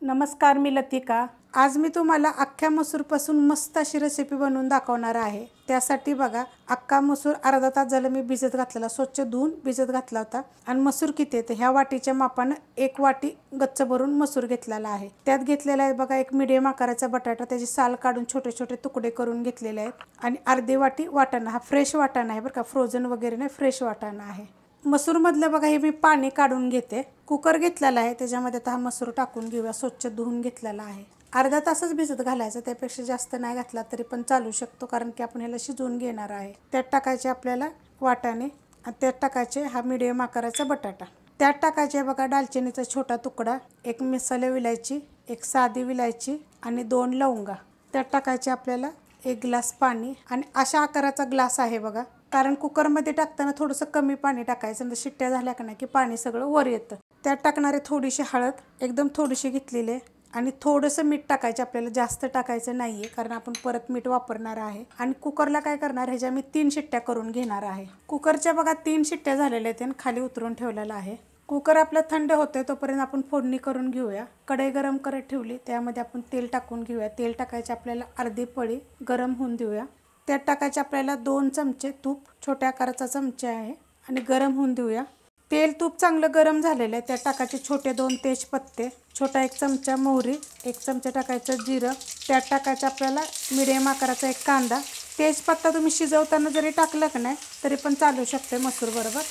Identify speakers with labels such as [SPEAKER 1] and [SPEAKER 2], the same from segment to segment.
[SPEAKER 1] नमस्कार, मी लतिका। आज मी तुम्हाला अख्ख्या मसूरपासून मस्त अशी रेसिपी बनवून दाखवणार आहे। त्यासाठी बघा, अख्खा मसूर अर्धा तास झालं मी भिजत घातलेला, स्वच्छ धुवून भिजत घातला होता। आणि मसूर किती आहे, ह्या वाटीच्या मापाने 1 वाटी गच्च भरून मसूर घेतलेला आहे। त्यात घेतलेला आहे बघा एक मीडियम आकाराचा बटाटा, त्याची साल काढून छोटे छोटे तुकडे करून घेतलेले आहेत। आणि अर्धी वाटी वाटाणा, हा फ्रेश वाटाणा आहे बरं का, फ्रोझन वगैरे नाही, फ्रेश वाटाणा आहे। मसूर मधलं बघा हे मी पाणी काढून घेते। कुकर घेतलेला आहे, त्याच्यामध्ये आता हा मसूर टाकून घेऊया। स्वच्छ धुवून घेतलेला आहे। अर्धा तासच भिजत घालायचं, त्यापेक्षा जास्त नाही घातला तरी पण चालू शकतो, कारण की आपण ह्याला शिजवून घेणार आहे। त्यात टाकायचे आपल्याला वाटाणे, आणि त्यात टाकायचे हा मीडियम आकाराचा बटाटा। त्यात टाकायचे बघा दालचिनीचा छोटा तुकडा, एक मसाले विलायची, एक साधी विलायची आणि 2 लवंगा। त्यात टाकायचे आपल्याला 1 ग्लास पाणी, आणि अशा आकाराचा ग्लास आहे बघा, कारण कुकरमध्ये टाकताना थोडंसं कमी पाणी टाकायचं, म्हणजे शिट्ट्या झाल्या का नाही की पाणी सगळं वर येतं। त्यात टाकणारे थोडीशी हळद, एकदम थोडीशी घेतलेली आहे, आणि थोडंसं मीठ टाकायचं आपल्याला, जास्त टाकायचं नाही आहे, कारण आपण परत मीठ वापरणार आहे। आणि कुकरला काय करणार, ह्याच्या मी 3 शिट्ट्या करून घेणार आहे। कुकरच्या बघा 3 शिट्ट्या झालेल्या आहेत, आणि खाली उतरून ठेवलेला आहे। कुकर आपलं थंड होतंय तोपर्यंत आपण फोडणी करून घेऊया। कढई गरम करत ठेवली, त्यामध्ये आपण तेल टाकून घेऊया। तेल टाकायचे आपल्याला अर्धी पळी, गरम होऊन देऊया। त्यात टाकायचे आपल्याला 2 चमचे तूप, छोट्या आकाराचा चमचा आहे, आणि गरम होऊन देऊया। तेल तूप चांगलं गरम झालेलं आहे, त्यात टाकायचे छोटे 2 तेजपत्ते, छोटा 1 चमचा मोहरी, 1 चमचा टाकायचं जिरं, त्यात टाकायचं आपल्याला मीडियम आकाराचा 1 कांदा। तेजपत्ता तुम्ही शिजवताना जरी टाकलं का नाही तरी पण चालू शकते मसूर बरोबर।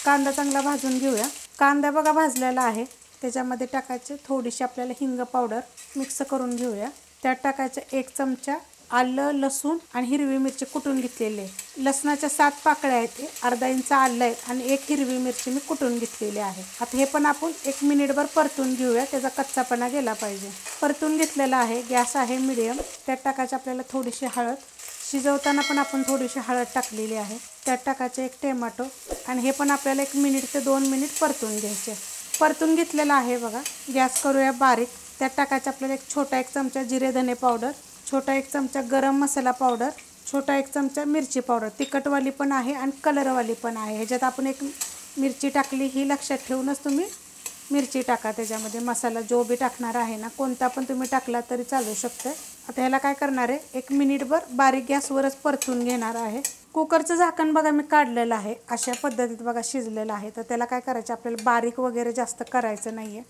[SPEAKER 1] कांदा चांगला भाजून घेऊया। कांदा बघा भाजलेला आहे, त्याच्यामध्ये टाकायचे थोडीशी आपल्याला हिंग पावडर, मिक्स करून घेऊया। त्यात टाकायचं 1 चमचा आलं, लसूण आणि हिरवी मिरची कुटून घेतलेली आहे। लसणाच्या 7 पाकळ्या आहेत, अर्धा इंच आलं आहे, आणि 1 हिरवी मिरची मी कुटून घेतलेली आहे। आता हे पण आपण 1 मिनिटभर परतून घेऊया, त्याचा कच्चापणा गेला पाहिजे। परतून घेतलेला आहे, गॅस आहे मीडियम। त्यात टाकायची आपल्याला थोडीशी हळद, शिजवताना पण आपण थोडीशी हळद टाकलेली आहे। त्यात टाकायचे 1 टोमॅटो, आणि हे पण आपल्याला 1 मिनिट ते 2 मिनिट परतून घ्यायचे। परतून घेतलेला आहे बघा, गॅस करूया बारीक। त्यात टाकायचं आपल्याला छोटा 1 चमचा जिरे धने पावडर, छोटा 1 चमचा गरम मसाला पावडर, छोटा 1 चमचा मिरची पावडर, तिखटवाली पण आहे आणि कलरवाली पण आहे। ह्याच्यात आपण 1 मिरची टाकली, ही लक्षात ठेवूनच तुम्ही मिरची टाका। त्याच्यामध्ये मसाला जो बी टाकणार आहे ना, कोणता पण तुम्ही टाकला तरी चालू शकते। आता ह्याला काय करणार आहे, 1 मिनिटभर बारीक गॅसवरच परतून घेणार आहे। कुकरचं झाकण बघा मी काढलेलं आहे, अशा पद्धतीत बघा शिजलेलं आहे। तर त्याला काय करायचं, आपल्याला बारीक वगैरे जास्त करायचं नाही आहे,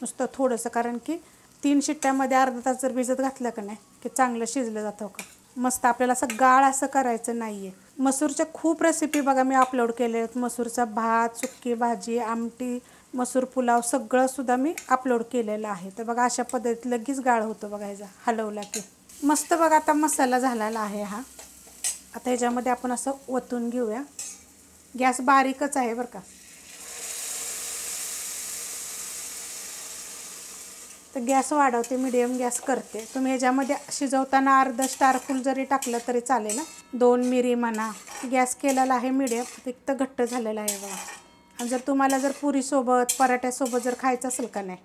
[SPEAKER 1] नुसतं थोडंसं, कारण की 3 शिट्ट्यामध्ये अर्धा तास जर भिजत घातलं का नाही की चांगलं शिजलं जातं का मस्त। आपल्याला असं गाळ असं करायचं नाही आहे। मसूरच्या खूप रेसिपी बघा मी अपलोड केले आहेत, मसूरचा भात, सुक्की भाजी, आमटी, मसूर पुलाव, सगळं सुद्धा मी अपलोड केलेलं आहे। तर बघा अशा पद्धतीत लगेच गाळ होतो बघा, ह्याचा हलवला की मस्त बघा। आता मसाला झालेला आहे हा, आता ह्याच्यामध्ये आपण असं ओतून घेऊया। गॅस बारीकच आहे बरं का, तर गॅस वाढवते, मीडियम गॅस करते। तुम्ही ह्याच्यामध्ये शिजवताना अर्धा स्टार फुल जरी टाकलं तरी चालेल ना, 2 मिरी म्हणा। गॅस केलेला आहे मीडियम, एक तर घट्ट झालेला आहे बघा। आणि जर तुम्हाला जर पुरीसोबत, पराठ्यासोबत जर खायचं असेल का नाही,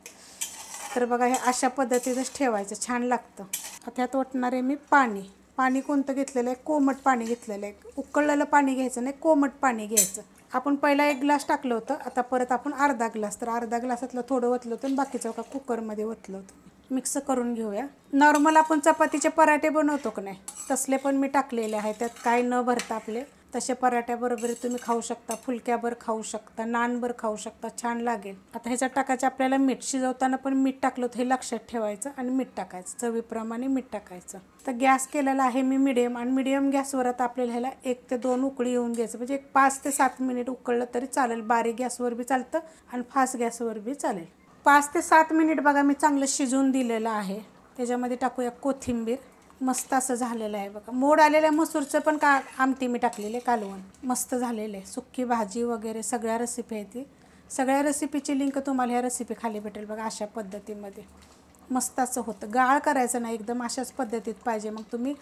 [SPEAKER 1] तर बघा हे अशा पद्धतीतच ठेवायचं, छान लागतं। आता ह्यात ओतणारे मी पाणी कोणतं घेतलेलं आहे, कोमट पाणी घेतलेलं आहे। उकळलेलं पाणी घ्यायचं नाही, कोमट पाणी घ्यायचं। आपण पहिला 1 ग्लास टाकलं होतं, आता परत आपण अर्धा ग्लास, तर अर्धा ग्लासातलं थोडं ओतलं होतं आणि बाकीचं का कुकरमध्ये ओतलं होतं। मिक्स करून घेऊया। नॉर्मल आपण चपातीचे पराठे बनवतो का नाही, तसले पण मी टाकलेले आहे, त्यात काय न भरता आपले तसे पराठ्याबरोबर तुम्ही खाऊ शकता, फुलक्यावर खाऊ शकता, नानवर खाऊ शकता, छान लागेल। आता ह्याच्यात टाकायचं आपल्याला मीठ, शिजवताना पण मीठ टाकलं होतं हे लक्षात ठेवायचं, आणि मीठ टाकायचं, चवीप्रमाणे मीठ टाकायचं। तर गॅस केलेला आहे मी मीडियम, आणि मीडियम गॅसवर आता आपल्याला ह्याला 1 ते 2 उकळी येऊन घ्यायचं, म्हणजे 5 ते 7 मिनिट उकळलं तरी चालेल। बारीक गॅसवर बी चालतं आणि फास्ट गॅसवर बी चालेल। 5 ते 7 मिनिट बघा मी चांगलं शिजवून दिलेलं आहे। त्याच्यामध्ये टाकूया कोथिंबीर, मस्त असं झालेलं आहे बघा। मोड आलेल्या मसूरचं पण का आमटी मी टाकलेले, कालवण मस्त झालेले। सुक्की भाजी वगैरे सगळ्या रेसिपी आहेत, सगळ्या रेसिपीची लिंक तुम्हाला ह्या रेसिपी खाली भेटेल बघा। अशा पद्धतीमध्ये मस्त असं होतं, गाळ करायचं नाही, एकदम अशाच पद्धतीत पाहिजे। मग तुम्ही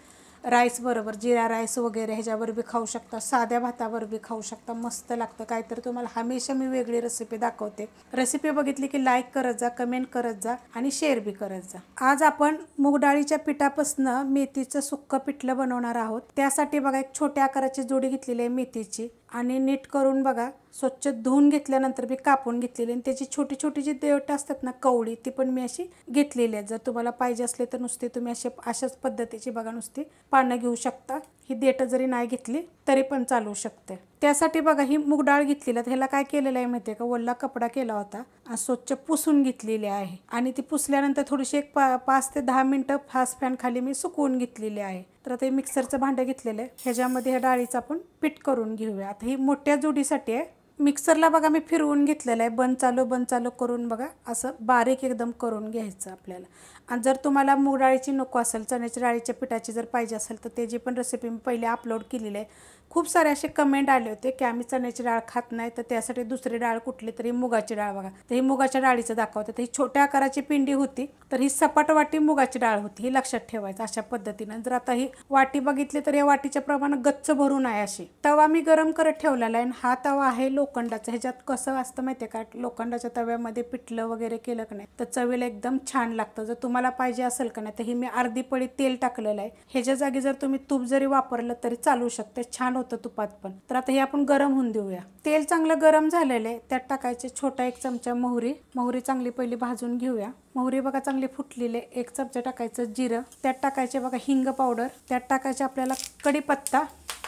[SPEAKER 1] राईस बरोबर, जिरा राईस वगैरे ह्याच्यावर बी खाऊ शकता, साध्या भातावर बी खाऊ शकता, मस्त लागतं। काहीतरी तुम्हाला हमेशा मी वेगळी रेसिपी दाखवते। रेसिपी बघितली की लाईक करत जा, कमेंट करत जा, आणि शेअर बी करत जा। आज आपण मूग डाळीच्या पिठापासून मेथीचं सुक्कं पिठलं बनवणार आहोत। त्यासाठी बघा 1 छोट्या आकाराची जोडी घेतलेली आहे मेथीची, आणि नीट करून बघा स्वच्छ धुवून घेतल्यानंतर मी कापून घेतलेली आणि त्याची छोटी छोटी जी देठ असतात ना कवडी ती पण मी अशी घेतलेली आहे। जर तुम्हाला पाहिजे असले तर नुसते तुम्ही अशाच पद्धतीची बघा नुसती पानं घेऊ शकता। ही देठ जरी नाही घेतली तरी पण चालू शकते। त्यासाठी बघा ही मूग डाळ घेतलेली आहे। ह्याला काय केलेलं आहे माहिती आहे का, ओला कपडा केला होता आणि स्वच्छ पुसून घेतलेली आहे आणि ती पुसल्यानंतर थोडीशी एक 5 ते 10 मिनिटं फास्ट फॅन खाली मी सुकवून घेतलेली आहे। तर आता हे मिक्सरचं भांडं घेतलेलं आहे, ह्याच्यामध्ये ह्या डाळीचं आपण पीठ करून घेऊया। आता ही मोठ्या जोडीसाठी आहे। मिक्सरला बघा मी फिरवून घेतलेलं आहे, बंद चालू करून बघा असं बारीक एकदम करून घ्यायचं आपल्याला। आणि जर तुम्हाला मूग डाळीची नको असेल, चण्याच्या डाळीच्या पिठाची जर पाहिजे असेल तर त्याची पण रेसिपी मी पहिले अपलोड केलेली आहे। खूप सारे असे कमेंट आले होते की आम्ही चण्याची डाळ खात नाही, तर त्यासाठी दुसरी डाळ कुठली तरी मुगाची डाळ बघा। तर ही मुगाच्या डाळीचं दाखवते। तर ही छोट्या आकाराची पिंडी होती, तर ही सपाट वाटी मुगाची डाळ होती, ही लक्षात ठेवायचं अशा पद्धतीनं। जर आता ही वाटी बघितली तर या वाटीच्या प्रमाणे गच्च भरून आहे अशी। तवा मी गरम करत ठेवलेला आहे, हा तवा आहे लोखंडाचा। ह्याच्यात कसं असतं माहिती आहे का, लोखंडाच्या तव्यामध्ये पिठलं वगैरे केलं का नाही तर चवीला एकदम छान लागतं। जर तुम्हाला पाहिजे असेल का नाही तर ही मी अर्धी पळी तेल टाकलेलं आहे, ह्याच्या जागी जर तुम्ही तूप जरी वापरलं तरी चालू शकते, छान होतं तुपात पण। तर आता हे आपण गरम होऊन देऊया। तेल चांगलं गरम झालेलं आहे, त्यात टाकायचे छोटा 1 चमचा मोहरी चांगली पहिली भाजून घेऊया। मोहरी बघा चांगली फुटलेली आहे। 1 चमचा टाकायचं जिरं, त्यात टाकायचे बघा हिंग पावडर, त्यात टाकायचे आपल्याला कढीपत्ता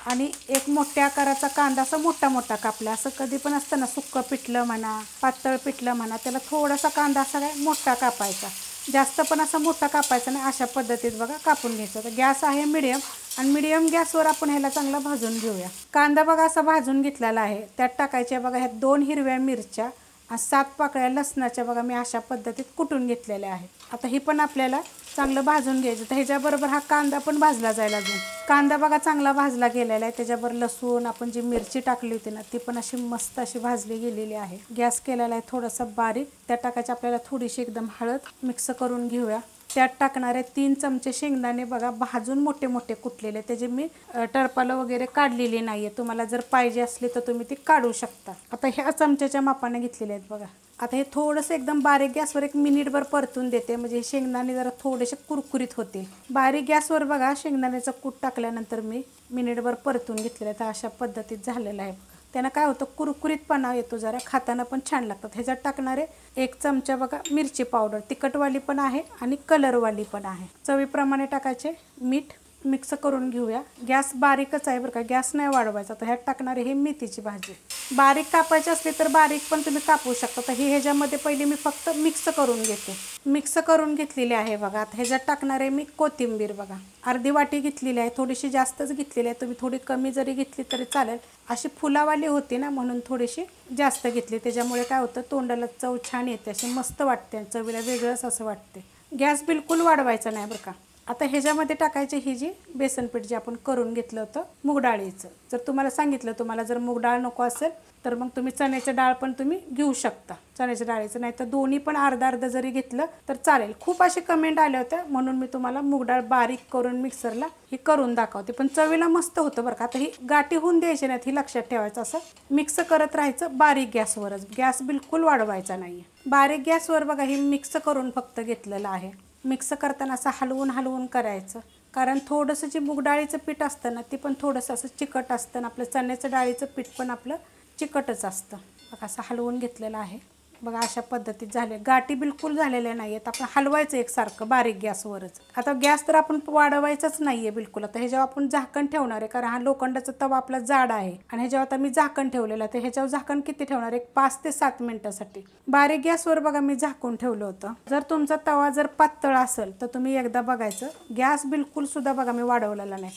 [SPEAKER 1] आणि एक मोठ्या आकाराचा कांदा असा मोठा कापला। असं कधी पण असतं ना सुक्कं पिठलं म्हणा पातळ पिठलं म्हणा, त्याला थोडासा कांदा असा काय मोठा कापायचा, जास्त पण असा मोठा कापायचा नाही, अशा पद्धतीत बघा कापून घ्यायचं। तर गॅस आहे मीडियम आणि मीडियम गॅसवर आपण ह्याला चांगला भाजून घेऊया। कांदा बघा असा भाजून घेतलेला आहे, त्यात टाकायच्या बघा ह्या 2 हिरव्या मिरच्या आणि 7 पाकळ्या लसणाच्या बघा मी अशा पद्धतीत कुटून घेतलेल्या आहेत। आता ही पण आपल्याला चांगलं भाजून घ्यायचं। तर ह्याच्याबरोबर हा कांदा पण भाजला जाईल अजून। कांदा बघा चांगला भाजला गेलेला आहे, त्याच्याबरोबर लसूण आपण जी मिरची टाकली होती ना ती पण अशी मस्त अशी भाजली गेलेली आहे। गॅस केलेला आहे थोडासा बारीक, त्यात टाकायची आपल्याला थोडीशी एकदम हळद, मिक्स करून घेऊया। त्यात टाकणारे 3 चमचे शेंगदाणे बघा भाजून मोठे कुटलेले, त्याचे मी टरपालं वगैरे काढलेली नाहीये। तुम्हाला जर पाहिजे असली तर तुम्ही ती काढू शकता। आता ह्या चमच्याच्या मापाने घेतलेले आहेत बघा। आता हे थोडंसं एकदम बारीक गॅसवर 1 मिनिटभर परतून देते, म्हणजे शेंगदाणे जरा थोडेसे कुरकुरीत होतील। बारीक गॅसवर बघा शेंगदाण्याचं कूट टाकल्यानंतर मी मिनिटभर परतून घेतलेलं आहे, तर अशा पद्धतीत झालेलं आहे। त्यानं काय होतं कुरकुरीतपणा येतो, जरा खाताना पण छान लागतात। ह्याच्यात टाकणारे 1 चमचा बघा मिरची पावडर, तिखटवाली पण आहे आणि कलरवाली पण आहे। चवीप्रमाणे टाकायचे मीठ, मिक्स करून घेऊया। गॅस बारीकच आहे बरं का, गॅस नाही वाढवायचा। तर ह्यात टाकणारे हे मेथीची भाजी, बारीक कापायची असली तर बारीक पण तुम्ही कापू शकता। तर ही ह्याच्यामध्ये पहिली मी फक्त मिक्स करून घेते, मिक्स करून घेतलेली आहे बघा। आता ह्याच्यात टाकणारे मी कोथिंबीर बघा, अर्धी वाटी घेतलेली आहे, थोडीशी जास्तच घेतलेली आहे, तुम्ही थोडी कमी जरी घेतली तरी चालेल। अशी फुलावाली होती ना म्हणून थोडीशी जास्त घेतली, त्याच्यामुळे काय होतं तोंडाला चव छान येते, अशी मस्त वाटते, चवीला वेगळंच असं वाटते। गॅस बिलकुल वाढवायचा नाही बरं का। आता ह्याच्यामध्ये टाकायची ही जी बेसन पीठ जे आपण करून घेतलं होतं मूग डाळीचं। जर तुम्हाला सांगितलं तुम्हाला जर मूग डाळ नको असेल तर मग तुम्ही चण्याची डाळ पण तुम्ही घेऊ शकता, चण्याच्या डाळीचं, नाही तर दोन्ही पण अर्धा जरी घेतलं तर चालेल। खूप असे कमेंट आले होते म्हणून मी तुम्हाला मूग डाळ बारीक करून मिक्सरला ही करून दाखवते, पण चवीला मस्त होतं बरं का। आता ही गाठी होऊन द्यायची नाहीत, ही लक्षात ठेवायचं, असं मिक्स करत राहायचं बारीक गॅसवरच, गॅस बिलकुल वाढवायचा नाही आहे। बारीक गॅसवर बघा ही मिक्स करून फक्त घेतलेलं आहे। मिक्स करताना असं हलवून करायचं, कारण थोडंसं जे मूग डाळीचं पीठ असतं ना ते पण थोडंसं असं चिकट असतं ना, आपलं चण्याचं डाळीचं पीठ पण आपलं चिकटच असतं बघा। असं हलवून घेतलेलं आहे बघा, अशा पद्धतीत झाले, गाठी बिलकुल झालेल्या नाही आहेत। आपण हलवायचं एकसारखं बारीक गॅसवरच। आता गॅस तर आपण वाढवायचाच नाही आहे बिलकुल। आता ह्याच्यावर आपण झाकण ठेवणार आहे, कारण हा लोखंडाचा तवा आपला जाड आहे आणि ह्याच्यावर आता मी झाकण ठेवलेलं आहे। तर ह्याच्यावर झाकण किती ठेवणार आहे, 5 ते 7 मिनिटासाठी बारीक गॅसवर बघा मी झाकून ठेवलं होतं। जर तुमचा तवा जर पातळ असेल तर तुम्ही एकदा बघायचं, गॅस बिलकुल सुद्धा बघा मी वाढवलेला नाही,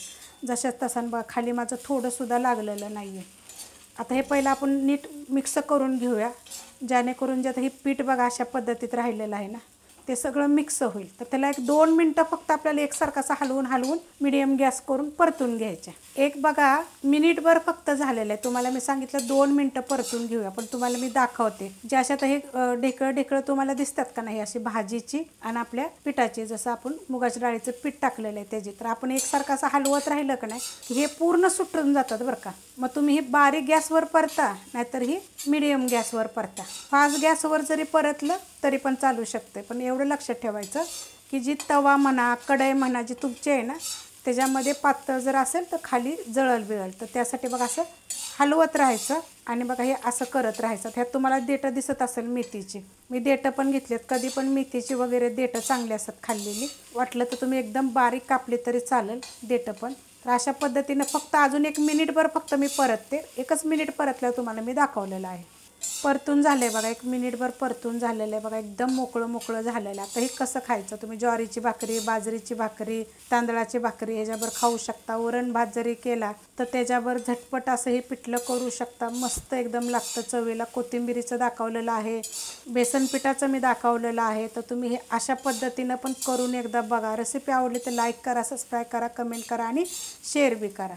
[SPEAKER 1] जशाच तसं बघा खाली माझं थोडं सुद्धा लागलेलं नाही आहे। आता हे पहिलं आपण नीट मिक्स करून घेऊया, जेणेकरून जे आता हे पीठ बघा अशा पद्धतीत राहिलेलं आहे ना ते सगळं मिक्स होईल। तर त्याला 1-2 मिनटं फक्त आपल्याला एकसारखं असं हलवून मिडियम गॅस करून परतून घ्यायचे। एक बघा मिनिटभर फक्त झालेलं आहे, तुम्हाला मी सांगितलं 2 मिनटं परतून घेऊया, पण तुम्हाला मी दाखवते जे अशात हे ढेकळं तुम्हाला दिसतात का नाही, अशी भाजीची आणि आपल्या पिठाची, जसं आपण मुगाच्या डाळीचं पीठ टाकलेलं आहे त्याची। तर आपण एकसारखं असं हलवत राहिलं का नाही हे पूर्ण सुटून जातात बरं का। मग तुम्ही ही बारीक गॅसवर परता नाहीतर ही मिडियम गॅसवर परता, फास्ट गॅसवर जरी परतलं तरी पण चालू शकते। पण एवढं लक्षात ठेवायचं की जी तवा म्हणा कढई म्हणा जी तुमची आहे ना त्याच्यामध्ये पातळ जर असेल तर खाली जळल बिळल, तर त्यासाठी बघा असं हलवत राहायचं आणि बघा हे असं करत राहायचं. ह्यात तुम्हाला देठं दिसत असेल मेथीची, मी देठं पण घेतलेत. कधी पण मेथीची वगैरे देठं चांगली असतात खाल्लेली. वाटलं तर तुम्ही एकदम बारीक कापली तरी चालेल देठं पण. तर अशा पद्धतीनं फक्त अजून 1 मिनिटभर फक्त मी परतते. 1च मिनिट परतल्यावर तुम्हाला मी दाखवलेलं आहे. परतून झालं आहे बघा, 1 मिनिटभर परतून झालेलं आहे बघा, एकदम मोकळं मोकळं झालेलं आहे. आता हे कसं खायचं, तुम्ही ज्वारीची भाकरी, बाजरीची भाकरी, तांदळाची भाकरी ह्याच्यावर खाऊ शकता. वरण भात जरी केला तर त्याच्यावर झटपट असं हे पिठलं करू शकता. मस्त एकदम लागतं चवीला. कोथिंबिरीचं दाखवलेलं आहे, बेसन पिठाचं मी दाखवलेलं आहे. तर तुम्ही हे अशा पद्धतीनं पण करून एकदा बघा. रेसिपी आवडली तर लाईक करा, सबस्क्राईब करा, कमेंट करा आणि शेअर बी करा.